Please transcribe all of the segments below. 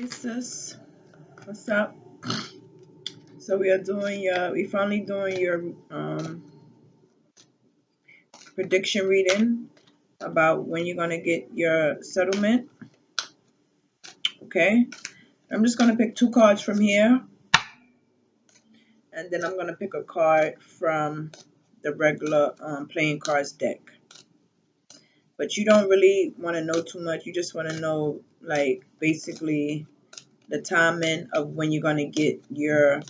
Sis, what's up? So we finally doing your prediction reading about when you're gonna get your settlement. Okay, I'm just gonna pick two cards from here, and then I'm gonna pick a card from the regular playing cards deck. But you don't really want to know too much. You just want to know, like, basically the timing of when you're gonna get your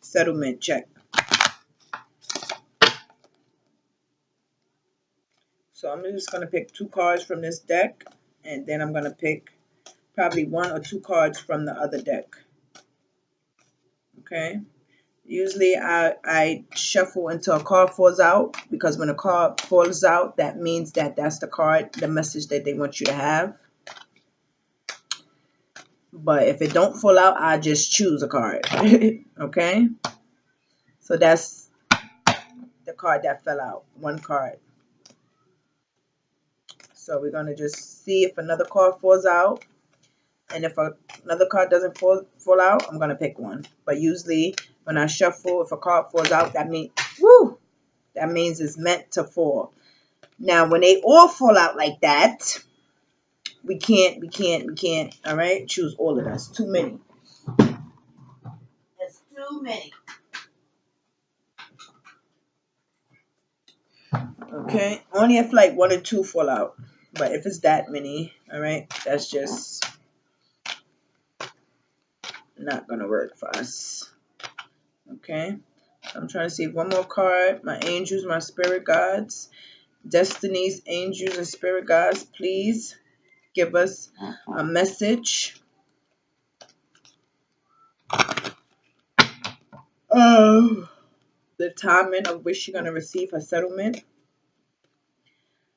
settlement check. So I'm just going to pick two cards from this deck, and then I'm going to pick probably one or two cards from the other deck. Okay. Usually I shuffle until a card falls out, because when a card falls out, that means that that's the card, the message that they want you to have. But if it don't fall out, I just choose a card. Okay. So that's the card that fell out. One card. So we're going to just see if another card falls out. And if another card doesn't fall out, I'm going to pick one. But usually when I shuffle, if a card falls out, that means it's meant to fall. Now, when they all fall out like that, we can't, all right, choose all of them. It's too many. It's too many. Okay, only if like one or two fall out. But if it's that many, all right, that's just not going to work for us. Okay, I'm trying to see one more card. My angels, my spirit guides, destinies, angels, and spirit guides, please give us a message of the timing of which you're going to receive a settlement.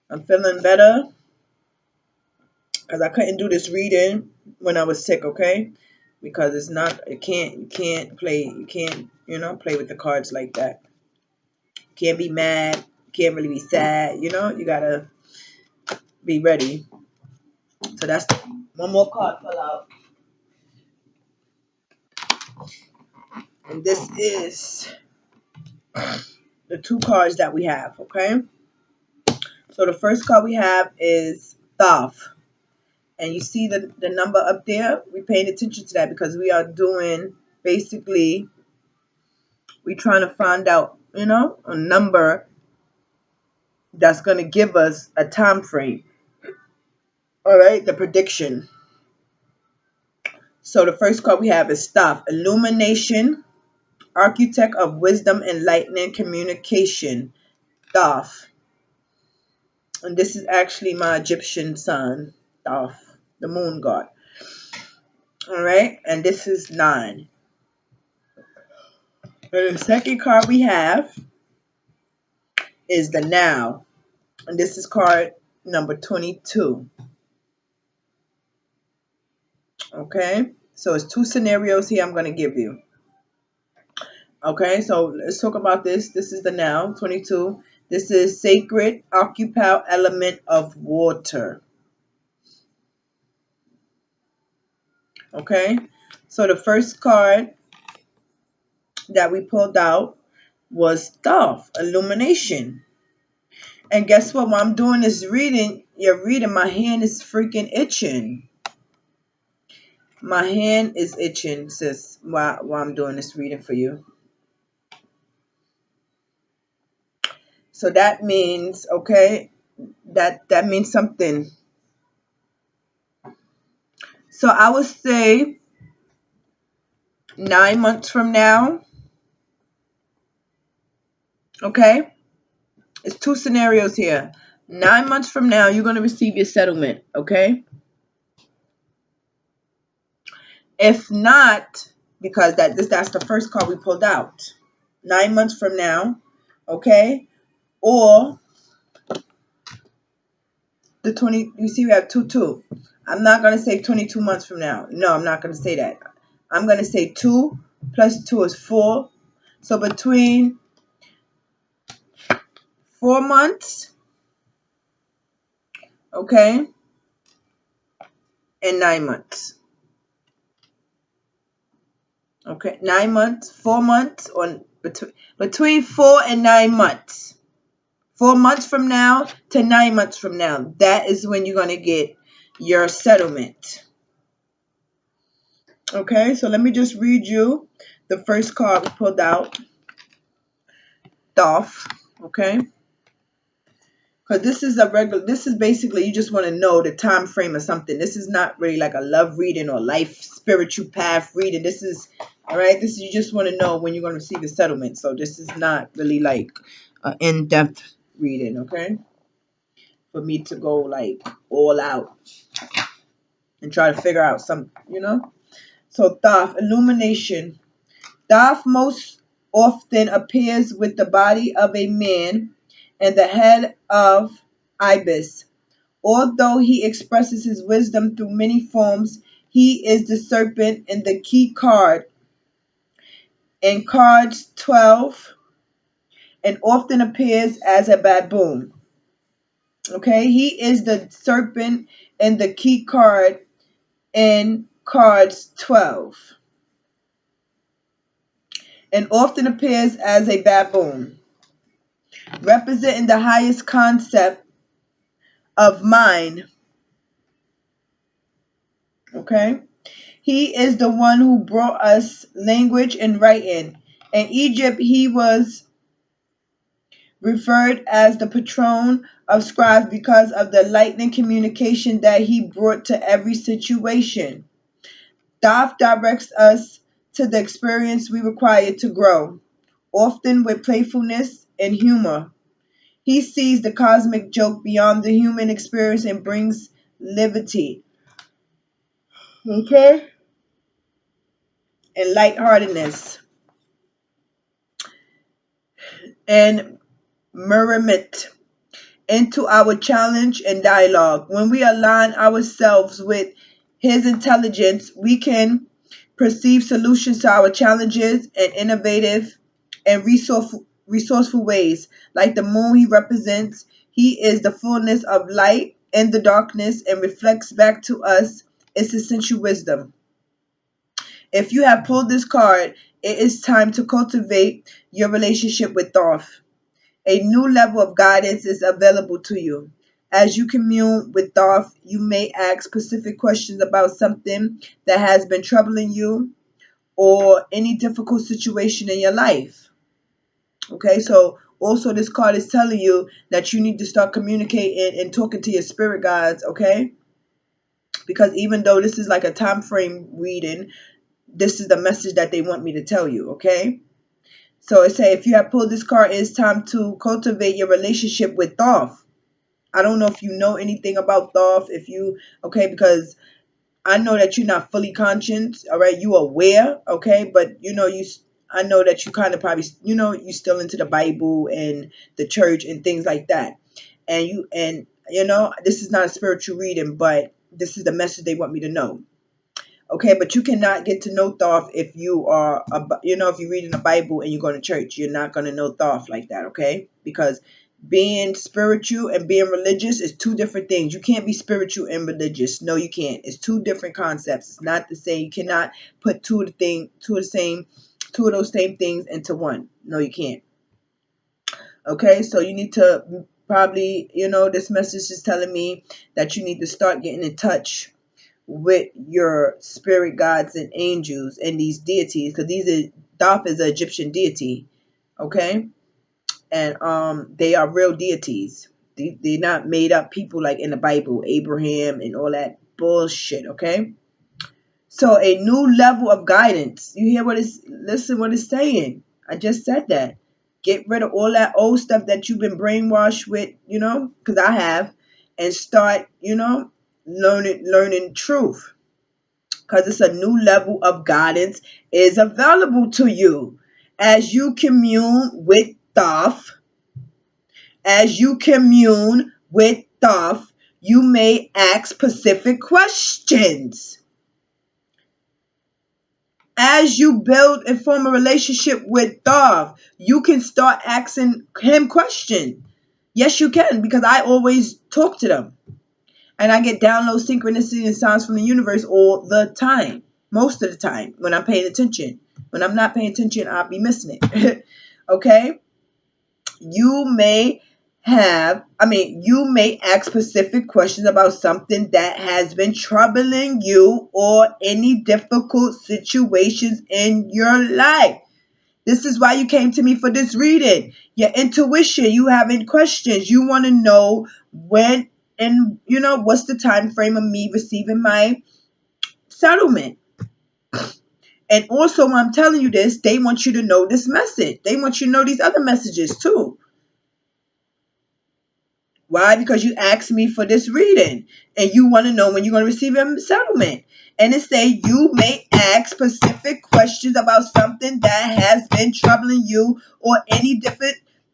I'm feeling better because I couldn't do this reading when I was sick, okay? Because it's not, you can't play with the cards like that. You can't be mad, you can't really be sad, you gotta be ready. So that's one more card fell out. And this is the two cards that we have, okay? So the first card we have is Thoth. And you see the number up there? We're paying attention to that because we are doing, basically, we're trying to find out, a number that's going to give us a time frame. All right, the prediction. So the first card we have is Thoth, illumination, architect of wisdom, enlightening, communication. Thoth. And this is actually my Egyptian son, Thoth, the moon god. All right, and this is 9. And the second card we have is the Now, and this is card number 22. Okay, so it's two scenarios here I'm going to give you. Okay, so let's talk about this. This is the Now, 22. This is sacred, occupy, element of water. Okay, so the first card that we pulled out was Thoth, illumination. And guess what? While I'm doing this reading, my hand is freaking itching. My hand is itching, sis, while I'm doing this reading for you. So that means, okay, that means something. So I would say 9 months from now, okay? It's two scenarios here. 9 months from now, you're going to receive your settlement, okay? If not, because that's the first card we pulled out. 9 months from now, okay? Or the 20, you see we have 2. I'm not going to say 22 months from now. No, I'm not going to say that. I'm going to say 2 plus 2 is 4. So between 4 months, okay, and 9 months. Okay, 9 months, 4 months, or between 4 and 9 months. 4 months from now to 9 months from now. That is when you're going to get your settlement. Okay, so let me just read you the first card we pulled out. Thoth. Okay. Because this is basically, you just want to know the time frame of something. This is not really like a love reading or life spiritual path reading. This is, all right, this is, you just want to know when you're going to receive a settlement. So this is not really like an in-depth reading, okay? For me to go like all out and try to figure out some, So Thoth, illumination. Thoth most often appears with the body of a man and the head of ibis. Although he expresses his wisdom through many forms, he is the serpent in the key card. In cards 12, and often appears as a baboon. Okay, he is the serpent in the key card in cards 12, and often appears as a baboon, representing the highest concept of mind. Okay, he is the one who brought us language and writing. In Egypt, he was referred as the patron of scribes because of the lightning communication that he brought to every situation. Thoth directs us to the experience we require to grow, often with playfulness and humor. He sees the cosmic joke beyond the human experience and brings levity, okay, and lightheartedness and merriment into our challenge and dialogue. When we align ourselves with his intelligence, we can perceive solutions to our challenges in innovative and resourceful ways. Like the moon he represents, he is the fullness of light in the darkness and reflects back to us its essential wisdom. If you have pulled this card, it is time to cultivate your relationship with Thoth. A new level of guidance is available to you. As you commune with Thoth, you may ask specific questions about something that has been troubling you or any difficult situation in your life. Okay, so also this card is telling you that you need to start communicating and talking to your spirit guides, okay? Because even though this is like a time frame reading, this is the message that they want me to tell you, okay? So it says if you have pulled this card, it's time to cultivate your relationship with Thoth. I don't know if you know anything about Thoth, okay, because I know that you're not fully conscious, all right? You aware, okay? But, I know that you kind of probably, you still into the Bible and the church and things like that. This is not a spiritual reading, but this is the message they want me to know. Okay, but you cannot get to know Thoth if you are, if you're reading the Bible and you go to church. You're not going to know Thoth like that, okay? Because being spiritual and being religious is two different things. You can't be spiritual and religious. No, you can't. It's two different concepts. It's not the same. You cannot put two of those same things into one. No, you can't. Okay, so you need to probably, this message is telling me that you need to start getting in touch with your spirit guides and angels and these deities, because Thoth is an Egyptian deity, okay, and they are real deities. They're not made up people like in the Bible, Abraham and all that bullshit, okay. So a new level of guidance. You hear listen what it's saying. I just said that. Get rid of all that old stuff that you've been brainwashed with, because I have, and start, learning truth, because it's a new level of guidance is available to you as you commune with Thoth. As you commune with Thoth, you may ask specific questions. As you build and form a relationship with Thoth, you can start asking him questions. Yes, you can, because I always talk to them. And I get download synchronicity and signs from the universe all the time. Most of the time when I'm paying attention. When I'm not paying attention, I'll be missing it. Okay? You may ask specific questions about something that has been troubling you or any difficult situations in your life. This is why you came to me for this reading. Your intuition, you having questions. You want to know when and what's the time frame of me receiving my settlement. And also when I'm telling you this, they want you to know this message. They want you to know these other messages too. Why? Because you asked me for this reading and you want to know when you're going to receive a settlement. And it say you may ask specific questions about something that has been troubling you or any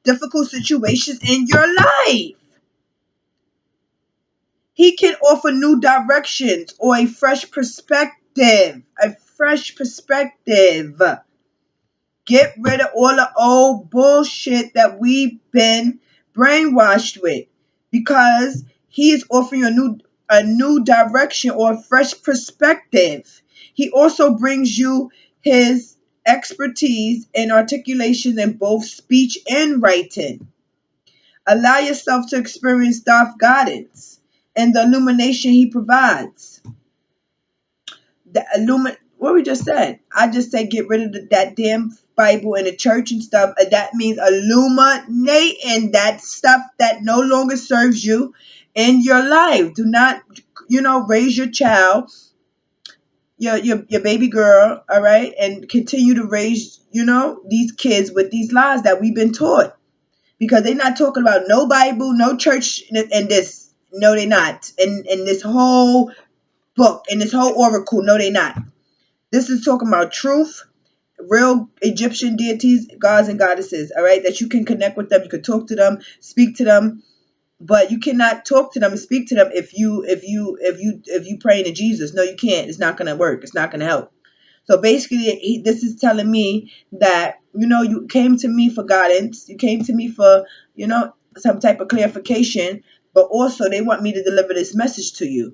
difficult situations in your life. He can offer new directions or a fresh perspective. A fresh perspective. Get rid of all the old bullshit that we've been brainwashed with, because he is offering a new direction or a fresh perspective. He also brings you his expertise and articulation in both speech and writing. Allow yourself to experience Darth guidance and the illumination he provides. What we just said. I just said get rid of that damn Bible and the church and stuff. That means illuminating that stuff that no longer serves you in your life. Do not, raise your child, your baby girl, all right, and continue to raise, these kids with these lies that we've been taught. Because they're not talking about no Bible, no church, and this. No, they're not. And this whole book and this whole oracle, no, they're not. This is talking about truth, real Egyptian deities, gods and goddesses, all right, that you can connect with them, you can talk to them, speak to them, but you cannot talk to them and speak to them if you praying to Jesus. No, you can't. It's not going to work. It's not going to help. So basically, this is telling me that, you came to me for guidance. You came to me for, some type of clarification, but also they want me to deliver this message to you.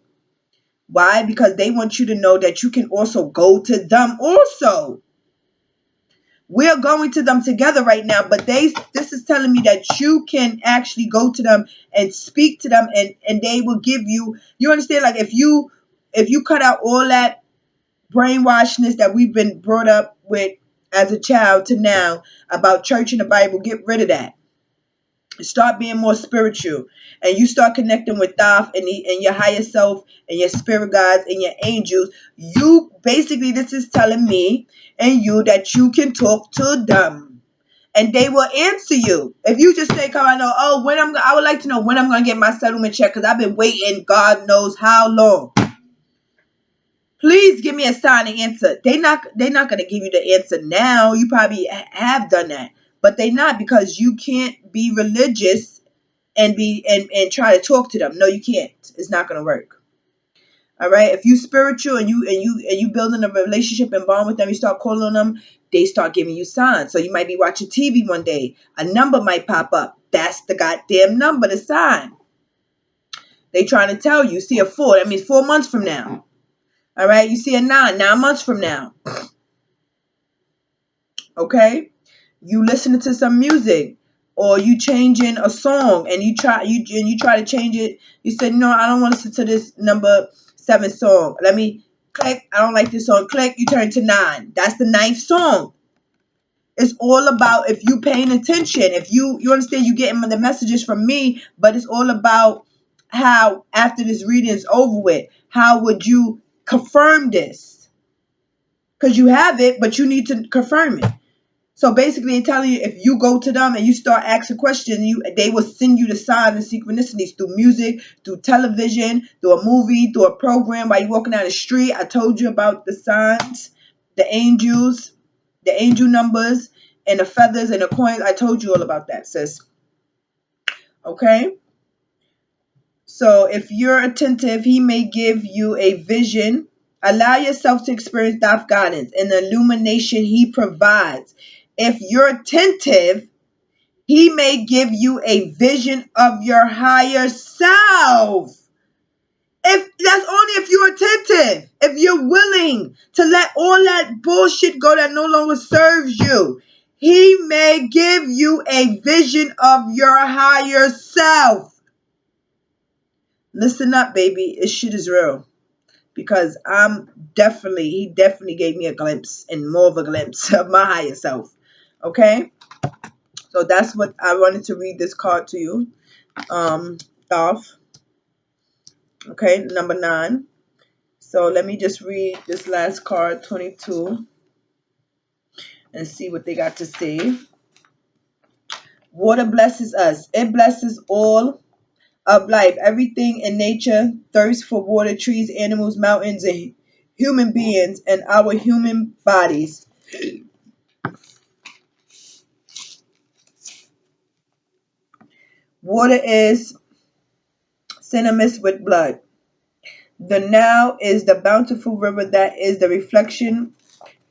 Why? Because they want you to know that you can also go to them also. We're going to them together right now, but this is telling me that you can actually go to them and speak to them, and they will give you understand, like if you cut out all that brainwashedness that we've been brought up with as a child to now about church and the Bible, get rid of that. Start being more spiritual, and you start connecting with Thoth and your higher self and your spirit guides and your angels. You basically, this is telling me and you that you can talk to them and they will answer you. If you just say, come on, I would like to know when I'm going to get my settlement check, because I've been waiting God knows how long. Please give me a sign and answer. They're not going to give you the answer now. You probably have done that, but they're not, because you can't be religious and try to talk to them. No, you can't. It's not going to work. All right. If you spiritual and you building a relationship and bond with them, you start calling on them, they start giving you signs. So you might be watching TV one day, a number might pop up. That's the goddamn number, the sign. They trying to tell you. See a 4, that means 4 months from now. All right. You see a 9 months from now. Okay. You listening to some music, or you changing a song and you try to change it. You said, no, I don't want to listen to this number 7 song. Let me click. I don't like this song. Click. You turn to 9. That's the 9th song. It's all about if you paying attention. If you understand, you getting the messages from me, but it's all about how after this reading is over with, how would you confirm this? Because you have it, but you need to confirm it. So basically, it's telling you, if you go to them and you start asking questions, they will send you the signs and synchronicities through music, through television, through a movie, through a program. While you're walking down the street, I told you about the signs, the angels, the angel numbers, and the feathers and the coins. I told you all about that, sis. Okay? So if you're attentive, he may give you a vision. Allow yourself to experience Darth guidance and the illumination he provides. If you're attentive, he may give you a vision of your higher self. If that's only if you're attentive, if you're willing to let all that bullshit go that no longer serves you. He may give you a vision of your higher self. Listen up, baby. This shit is real. Because he definitely gave me a glimpse and more of a glimpse of my higher self. Okay? So that's what I wanted to read this card to you. Off. Okay, number 9. So let me just read this last card, 22, and see what they got to say. Water blesses us. It blesses all of life. Everything in nature thirsts for water, trees, animals, mountains, and human beings, and our human bodies. Water is synonymous with blood. The Nile is the bountiful river that is the reflection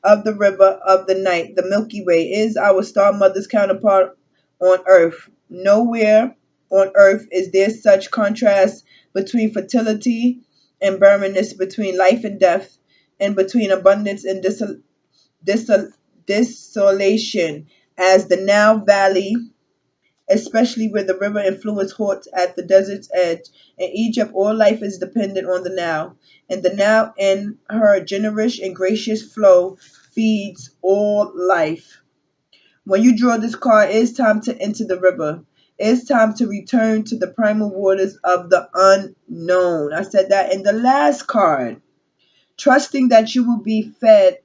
of the river of the night. The Milky Way is our star mother's counterpart on Earth. Nowhere on Earth is there such contrast between fertility and barrenness, between life and death, and between abundance and desolation as the Nile Valley, especially where the river influence halts at the desert's edge. In Egypt, all life is dependent on the Nile, and the Nile, in her generous and gracious flow, feeds all life. When you draw this card, it is time to enter the river. It is time to return to the primal waters of the unknown. I said that in the last card. Trusting that you will be fed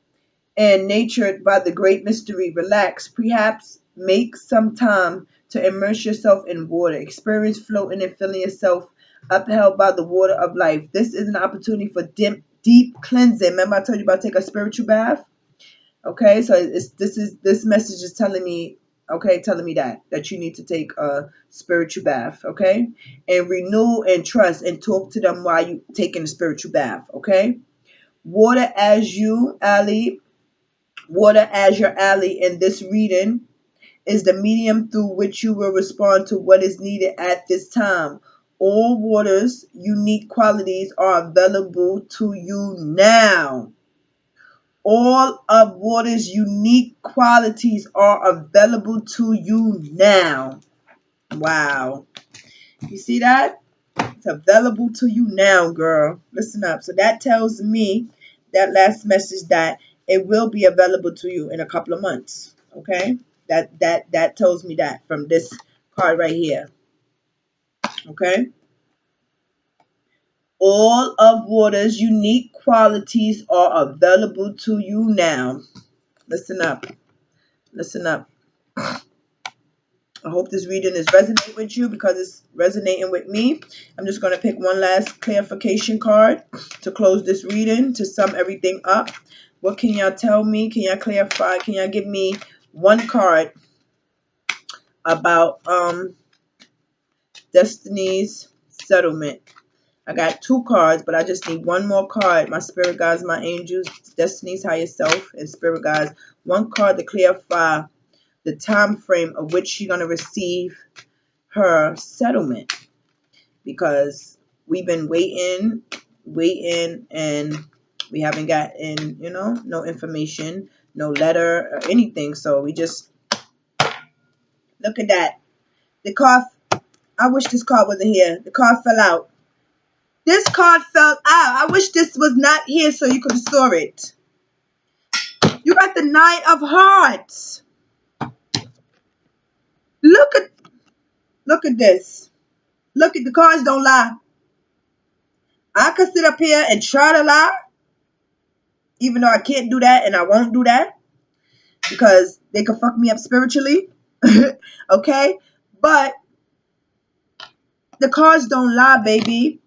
and nurtured by the great mystery. Relax, perhaps make some time to immerse yourself in water. Experience floating and feeling yourself upheld by the water of life. This is an opportunity for deep cleansing. Remember I told you about take a spiritual bath? Okay, so this message is telling me, telling me that you need to take a spiritual bath, okay? And renew and trust and talk to them while you taking a spiritual bath, okay? Water as you, Ali, Water as your ally in this reading is the medium through which you will respond to what is needed at this time. All water's unique qualities are available to you now. All of water's unique qualities are available to you now. Wow. You see that? It's available to you now, girl. Listen up. So that tells me, that last message, that it will be available to you in a couple of months. Okay? That tells me that from this card right here. Okay? All of water's unique qualities are available to you now. Listen up. Listen up. I hope this reading is resonating with you because it's resonating with me. I'm just going to pick one last clarification card to close this reading, to sum everything up. What can y'all tell me? Can y'all clarify? Can y'all give me one card about Destiny's settlement? I got 2 cards, but I just need one more card. My spirit guides, my angels, Destiny's higher self, and spirit guides. One card to clarify the time frame of which she's going to receive her settlement, because we've been waiting, and we haven't gotten, no information, no letter or anything. So we just look at that. The card, I wish this card wasn't here. The card fell out. This card fell out. I wish this was not here so you could store it. You got the 9 of Hearts. Look at this. Look at the cards don't lie. I could sit up here and try to lie, even though I can't do that and I won't do that because they could fuck me up spiritually. Okay? But the cards don't lie, baby.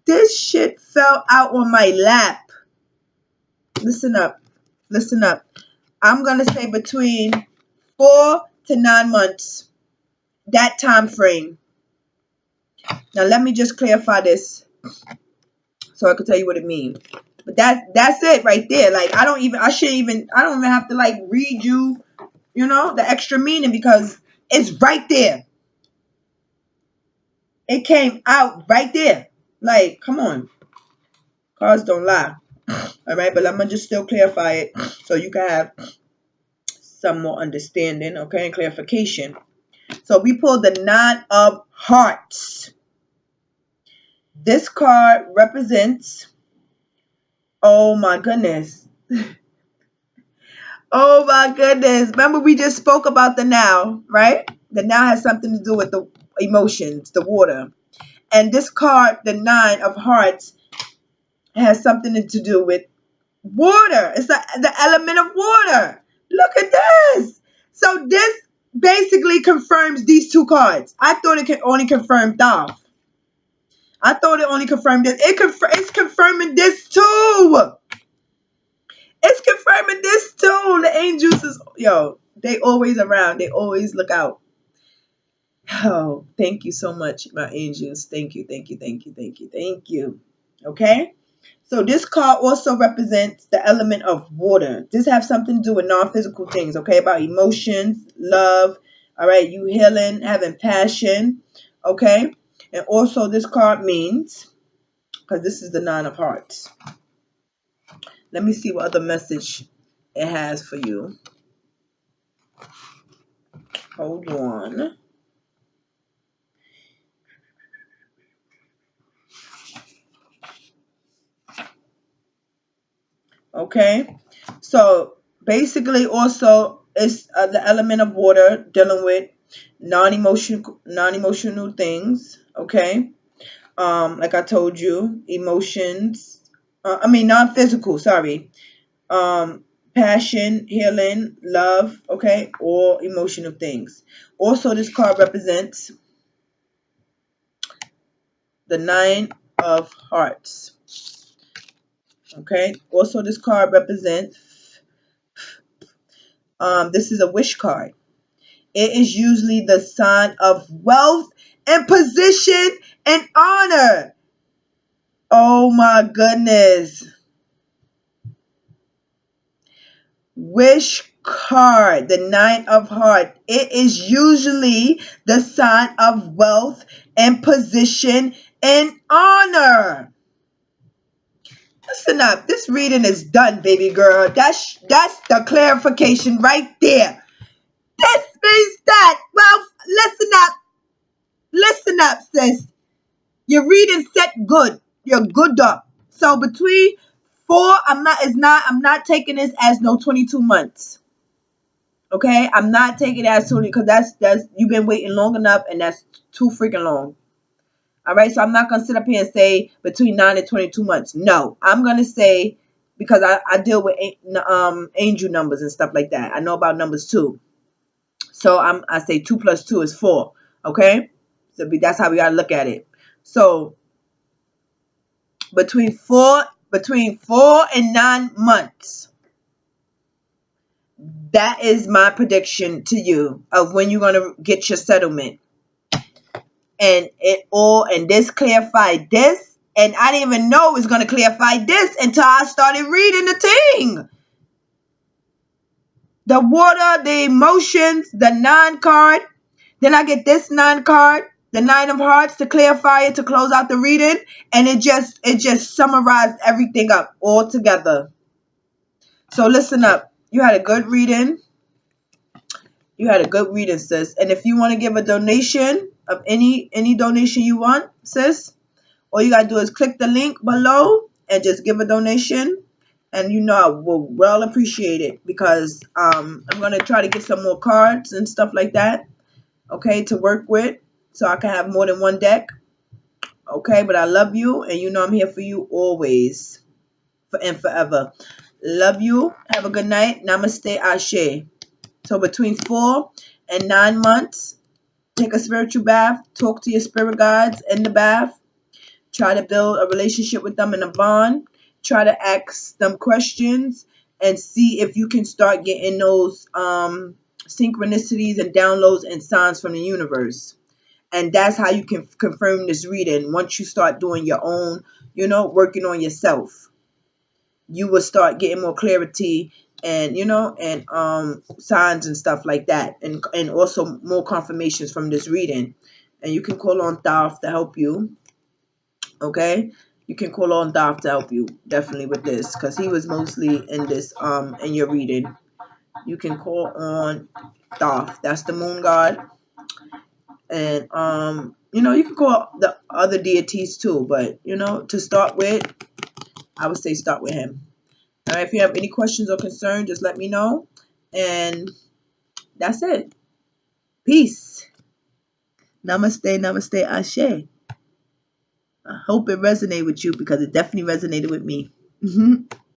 This shit fell out on my lap. Listen up. Listen up. I'm going to say between 4 to 9 months. That time frame. Now let me just clarify this so I can tell you what it means. But that's it right there. Like I don't even have to like read you, the extra meaning, because it's right there. It came out right there. Like, come on. Cards don't lie. All right, but I'm going to just still clarify it so you can have some more understanding, okay, and clarification. So we pulled the Nine of Hearts. This card represents, oh my goodness. Oh my goodness. Remember we just spoke about the now, right? The now has something to do with the emotions, the water. And this card, the Nine of Hearts, has something to do with water. It's the element of water. Look at this. So this basically confirms these two cards. I thought it could only confirm Thoth. I thought it only confirmed this. It's confirming this too. It's confirming this too. The angels is, yo, they always around. They always look out. Oh, thank you so much, my angels. Thank you, thank you, thank you, thank you, thank you. Okay? So this card also represents the element of water. This has something to do with non-physical things, okay? About emotions, love, all right? You healing, having passion, okay? And also this card means, because this is the Nine of Hearts. Let me see what other message it has for you. Hold on. Okay, so basically also it's the element of water dealing with non-emotional things. Okay, like I told you, emotions, I mean non-physical, sorry, passion, healing, love, okay, or emotional things. Also this card represents the Nine of Hearts. Okay, also this card represents, this is a wish card. It is usually the sign of wealth and position and honor. Oh my goodness. Wish card, the Nine of Hearts. It is usually the sign of wealth and position and honor. Listen up. This reading is done, baby girl. That's the clarification right there. This means that. Well, listen up. Listen up, sis. Your reading set good. You're good up. So between four, I'm not taking this as no 22 months. Okay? I'm not taking it as 20 because that's you've been waiting long enough and that's too freaking long. All right, so I'm not gonna sit up here and say between 9 and 22 months. No, I'm gonna say because I deal with angel numbers and stuff like that. I know about numbers too. So I say 2 plus 2 is 4. Okay, so that's how we gotta look at it. So between 4 and 9 months. That is my prediction to you of when you're gonna get your settlement. And this clarified this, and I didn't even know it was gonna clarify this until I started reading the thing. The water, the emotions, the 9 card. Then I get this 9 card, the Nine of Hearts, to clarify it, to close out the reading, and it just summarized everything up all together. So listen up. You had a good reading. You had a good reading, sis. And if you want to give a donation of any donation you want, sis, all you gotta do is click the link below and just give a donation. And you know I will well appreciate it because I'm gonna try to get some more cards and stuff like that, okay, to work with, so I can have more than one deck. Okay, but I love you, and you know I'm here for you always, and forever. Love you. Have a good night. Namaste, Ashe. So between 4 and 9 months, take a spiritual bath, talk to your spirit guides in the bath, try to build a relationship with them in a bond, try to ask them questions and see if you can start getting those synchronicities and downloads and signs from the universe. And that's how you can confirm this reading. Once you start doing your own, working on yourself, you will start getting more clarity and signs and stuff like that, and also more confirmations from this reading. And you can call on Thoth to help you Okay, you can call on Thoth to help you definitely with this, because he was mostly in this in your reading. You can call on Thoth. That's the moon god. And you can call the other deities too, but to start with, I would say start with him. All right, if you have any questions or concerns, just let me know. And that's it. Peace. Namaste, namaste, ashe. I hope it resonated with you, because it definitely resonated with me.